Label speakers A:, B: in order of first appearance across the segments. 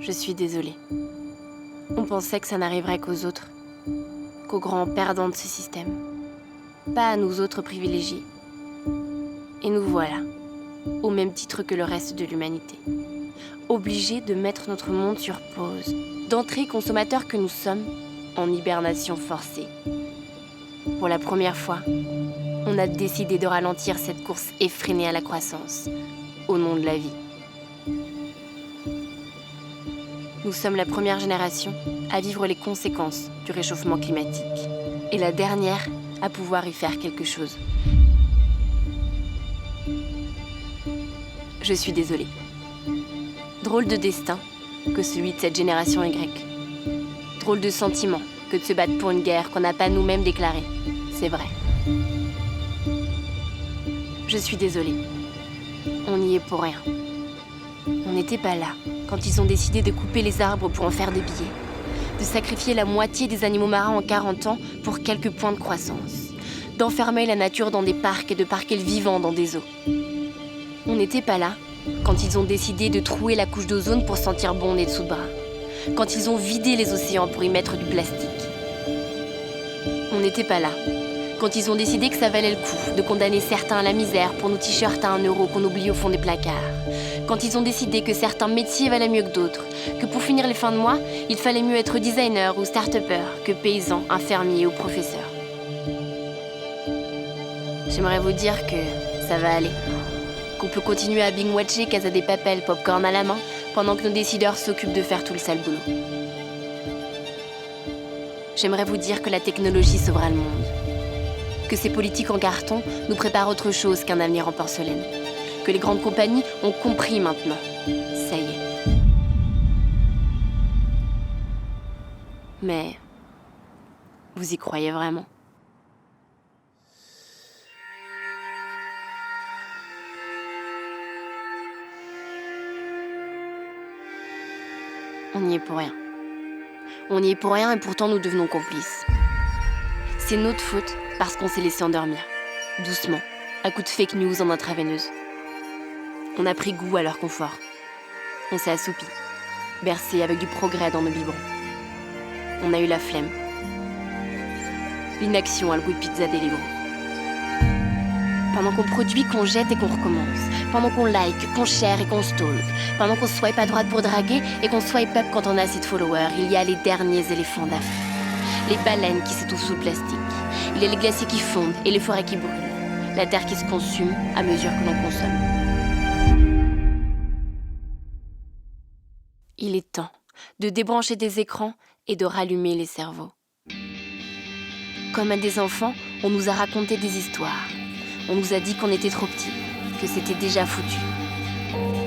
A: Je suis désolée. On pensait que ça n'arriverait qu'aux autres, qu'aux grands perdants de ce système. Pas à nous autres privilégiés. Et nous voilà, au même titre que le reste de l'humanité. Obligés de mettre notre monde sur pause, d'entrer consommateurs que nous sommes en hibernation forcée. Pour la première fois, on a décidé de ralentir cette course effrénée à la croissance, au nom de la vie. Nous sommes la première génération à vivre les conséquences du réchauffement climatique et la dernière à pouvoir y faire quelque chose. Je suis désolée. Drôle de destin que celui de cette génération Y. Drôle de sentiment que de se battre pour une guerre qu'on n'a pas nous-mêmes déclarée. C'est vrai. Je suis désolée. On n'y est pour rien. On n'était pas là quand ils ont décidé de couper les arbres pour en faire des billets, de sacrifier la moitié des animaux marins en 40 ans pour quelques points de croissance, d'enfermer la nature dans des parcs et de parquer le vivant dans des eaux. On n'était pas là quand ils ont décidé de trouer la couche d'ozone pour sentir bon des dessous de bras, quand ils ont vidé les océans pour y mettre du plastique. On n'était pas là quand ils ont décidé que ça valait le coup de condamner certains à la misère pour nos t-shirts à 1 euro qu'on oublie au fond des placards, quand ils ont décidé que certains métiers valaient mieux que d'autres, que pour finir les fins de mois, il fallait mieux être designer ou start-upper que paysan, infirmier ou professeur. J'aimerais vous dire que ça va aller, qu'on peut continuer à binge-watcher Casa de Papel, popcorn à la main, pendant que nos décideurs s'occupent de faire tout le sale boulot. J'aimerais vous dire que la technologie sauvera le monde, que ces politiques en carton nous préparent autre chose qu'un avenir en porcelaine, que les grandes compagnies ont compris maintenant. Ça y est. Mais vous y croyez vraiment ? On n'y est pour rien. On n'y est pour rien et pourtant nous devenons complices. C'est notre faute parce qu'on s'est laissé endormir, doucement, à coups de fake news en intraveineuse. On a pris goût à leur confort. On s'est assoupi, bercé avec du progrès dans nos biberons. On a eu la flemme. L'inaction a le goût de pizza Deliveroo. Pendant qu'on produit, qu'on jette et qu'on recommence. Pendant qu'on like, qu'on share et qu'on stalk. Pendant qu'on swipe à droite pour draguer et qu'on swipe up quand on a assez de followers, il y a les derniers éléphants d'Afrique. Les baleines qui s'étouffent sous le plastique. Il y a les glaciers qui fondent et les forêts qui brûlent. La terre qui se consume à mesure que l'on consomme. Il est temps de débrancher des écrans et de rallumer les cerveaux. Comme à des enfants, on nous a raconté des histoires. On nous a dit qu'on était trop petits, que c'était déjà foutu.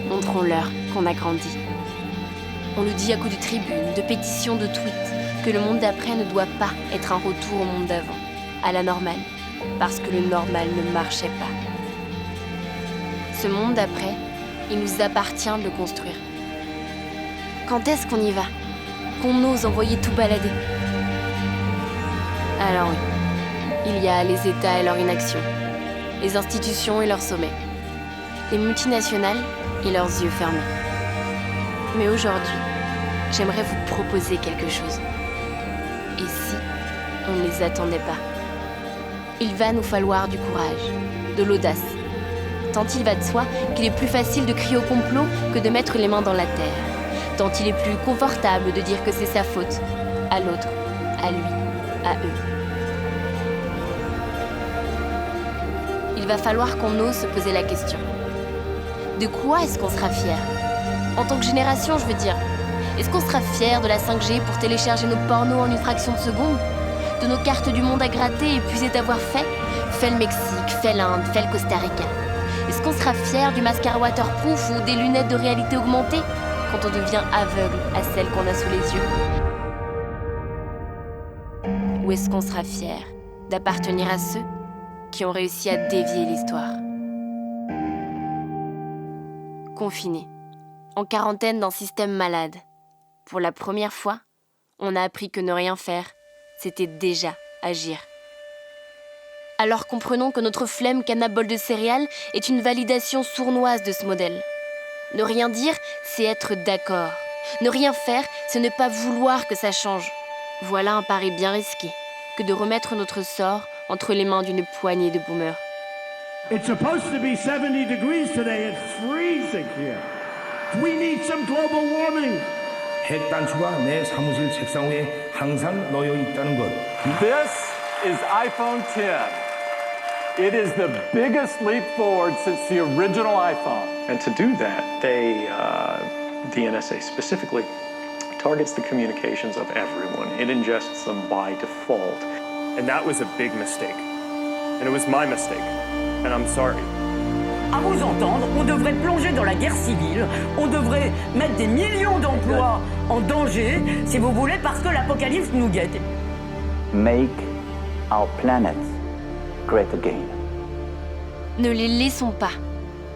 A: Montrons-leur qu'on a grandi. On nous dit à coups de tribunes, de pétitions, de tweets, que le monde d'après ne doit pas être un retour au monde d'avant, à la normale, parce que le normal ne marchait pas. Ce monde d'après, il nous appartient de le construire. Quand est-ce qu'on y va ? Qu'on ose envoyer tout balader ? Alors oui, il y a les États et leur inaction, les institutions et leur sommet, les multinationales et leurs yeux fermés. Mais aujourd'hui, j'aimerais vous proposer quelque chose. Et si on ne les attendait pas ? Il va nous falloir du courage, de l'audace. Tant il va de soi qu'il est plus facile de crier au complot que de mettre les mains dans la terre. Tant il est plus confortable de dire que c'est sa faute, à l'autre, à lui, à eux. Il va falloir qu'on ose se poser la question. De quoi est-ce qu'on sera fier ? En tant que génération, je veux dire. Est-ce qu'on sera fier de la 5G pour télécharger nos pornos en une fraction de seconde ? De nos cartes du monde à gratter et puiser d'avoir fait le Mexique, fait l'Inde, fait le Costa Rica. Est-ce qu'on sera fier du mascara waterproof ou des lunettes de réalité augmentée quand on devient aveugle à celles qu'on a sous les yeux ? Ou est-ce qu'on sera fier d'appartenir à ceux qui ont réussi à dévier l'histoire ? Confinés, en quarantaine dans un système malade. Pour la première fois, on a appris que ne rien faire, c'était déjà agir. Alors comprenons que notre flemme canne-bol de céréales est une validation sournoise de ce modèle. Ne rien dire, c'est être d'accord. Ne rien faire, c'est ne pas vouloir que ça change. Voilà un pari bien risqué que de remettre notre sort entre les mains d'une poignée de boomers.
B: It's supposed to be 70 degrees today. It's freezing here. We need some global warming.
C: 핵 단추가 내 사무실 책상 위에 항상 놓여 있다는 것.
D: This is iPhone X. It is the biggest leap forward since the original iPhone.
E: And to do that, the NSA specifically targets the communications of everyone. It ingests them by default.
F: And that was a big mistake. And it was my mistake. And I'm sorry.
G: À vous entendre, on devrait plonger dans la guerre civile, on devrait mettre des millions d'emplois en danger, si vous voulez, parce que l'apocalypse nous guette.
H: Make our planet great again.
A: Ne les laissons pas,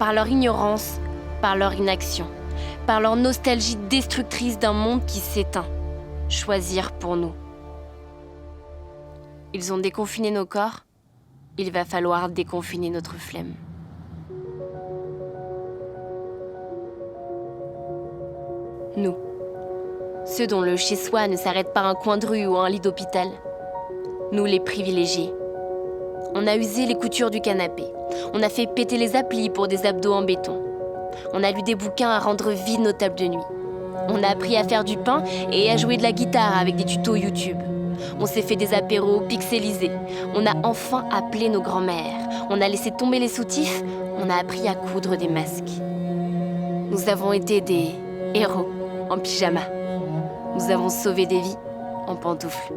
A: par leur ignorance, par leur inaction, par leur nostalgie destructrice d'un monde qui s'éteint, choisir pour nous. Ils ont déconfiné nos corps, il va falloir déconfiner notre flemme. Nous, ceux dont le chez-soi ne s'arrête pas à un coin de rue ou à un lit d'hôpital. Nous, les privilégiés. On a usé les coutures du canapé. On a fait péter les applis pour des abdos en béton. On a lu des bouquins à rendre vides nos tables de nuit. On a appris à faire du pain et à jouer de la guitare avec des tutos YouTube. On s'est fait des apéros pixelisés. On a enfin appelé nos grands-mères. On a laissé tomber les soutifs. On a appris à coudre des masques. Nous avons été des héros en pyjama. Nous avons sauvé des vies en pantoufles.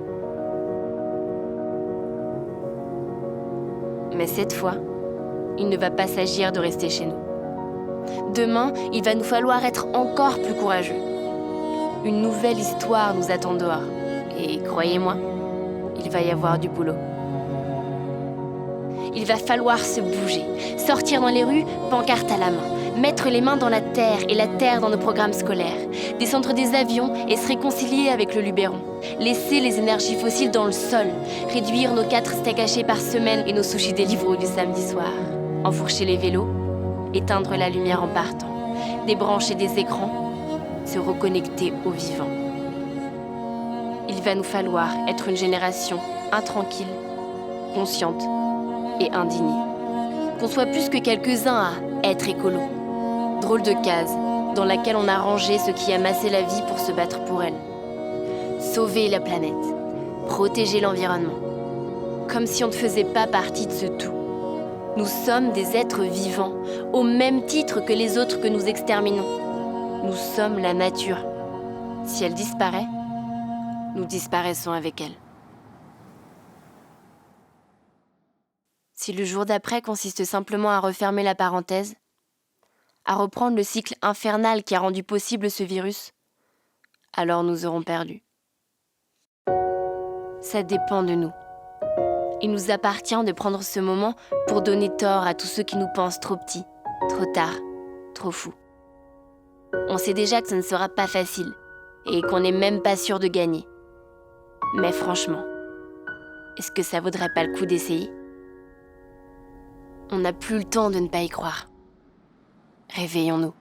A: Mais cette fois, il ne va pas s'agir de rester chez nous. Demain, il va nous falloir être encore plus courageux. Une nouvelle histoire nous attend dehors. Et croyez-moi, il va y avoir du boulot. Il va falloir se bouger, sortir dans les rues, pancarte à la main, mettre les mains dans la terre et la terre dans nos programmes scolaires, descendre des avions et se réconcilier avec le Luberon, laisser les énergies fossiles dans le sol, réduire nos 4 steaks hachés par semaine et nos sushis Deliveroo du samedi soir, enfourcher les vélos, éteindre la lumière en partant, débrancher des écrans, se reconnecter au vivant. Il va nous falloir être une génération intranquille, consciente et indignée. Qu'on soit plus que quelques-uns à être écolo. Drôle de case dans laquelle on a rangé ce qui a massé la vie pour se battre pour elle. Sauver la planète, protéger l'environnement. Comme si on ne faisait pas partie de ce tout. Nous sommes des êtres vivants, au même titre que les autres que nous exterminons. Nous sommes la nature. Si elle disparaît, nous disparaissons avec elle. Si le jour d'après consiste simplement à refermer la parenthèse, à reprendre le cycle infernal qui a rendu possible ce virus, alors nous aurons perdu. Ça dépend de nous. Il nous appartient de prendre ce moment pour donner tort à tous ceux qui nous pensent trop petits, trop tard, trop fous. On sait déjà que ce ne sera pas facile et qu'on n'est même pas sûr de gagner. Mais franchement, est-ce que ça vaudrait pas le coup d'essayer ? On n'a plus le temps de ne pas y croire. Réveillons-nous.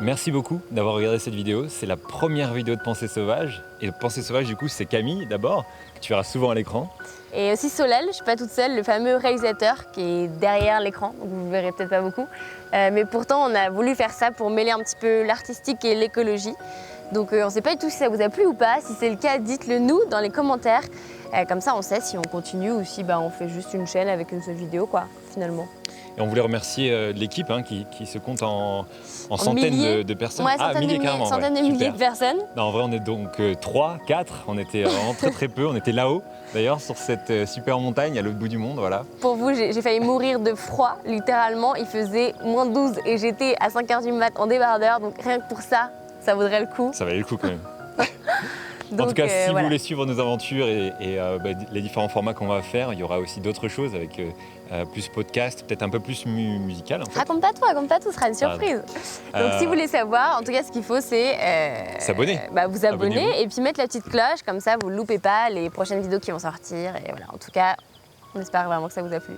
I: Merci beaucoup d'avoir regardé cette vidéo. C'est la première vidéo de Pensée Sauvage. Et Pensée Sauvage, du coup, c'est Camille d'abord, que tu verras souvent à l'écran.
A: Et aussi Solal, je suis pas toute seule, le fameux réalisateur qui est derrière l'écran, donc vous ne verrez peut-être pas beaucoup. Mais pourtant, on a voulu faire ça pour mêler un petit peu l'artistique et l'écologie. Donc on ne sait pas du tout si ça vous a plu ou pas. Si c'est le cas, dites-le nous dans les commentaires. Comme ça, on sait si on continue ou si on fait juste une chaîne avec une seule vidéo, quoi, finalement.
I: Et on voulait remercier l'équipe qui se compte en centaines de personnes.
A: Ouais, centaines de milliers de personnes.
I: Non, en vrai, on est donc 3, 4. On était vraiment très peu. On était là-haut, d'ailleurs, sur cette super montagne à l'autre bout du monde. Voilà.
A: Pour vous, j'ai failli mourir de froid, littéralement. Il faisait moins 12 et j'étais à 5h du mat en débardeur. Donc rien que pour ça, ça vaudrait le coup.
I: Ça valait le coup quand même. En tout cas, si vous
A: voilà.
I: voulez suivre nos aventures et les différents formats qu'on va faire, il y aura aussi d'autres choses avec plus podcast, peut-être un peu plus musical. En fait.
A: Raconte pas tout, ce sera une surprise. Donc si vous voulez savoir, en tout cas ce qu'il faut c'est
I: s'abonner.
A: Vous abonner
I: Abonnez-vous.
A: et puis mettre la petite cloche, comme ça vous ne loupez pas les prochaines vidéos qui vont sortir. Et voilà, en tout cas, on espère vraiment que ça vous a plu.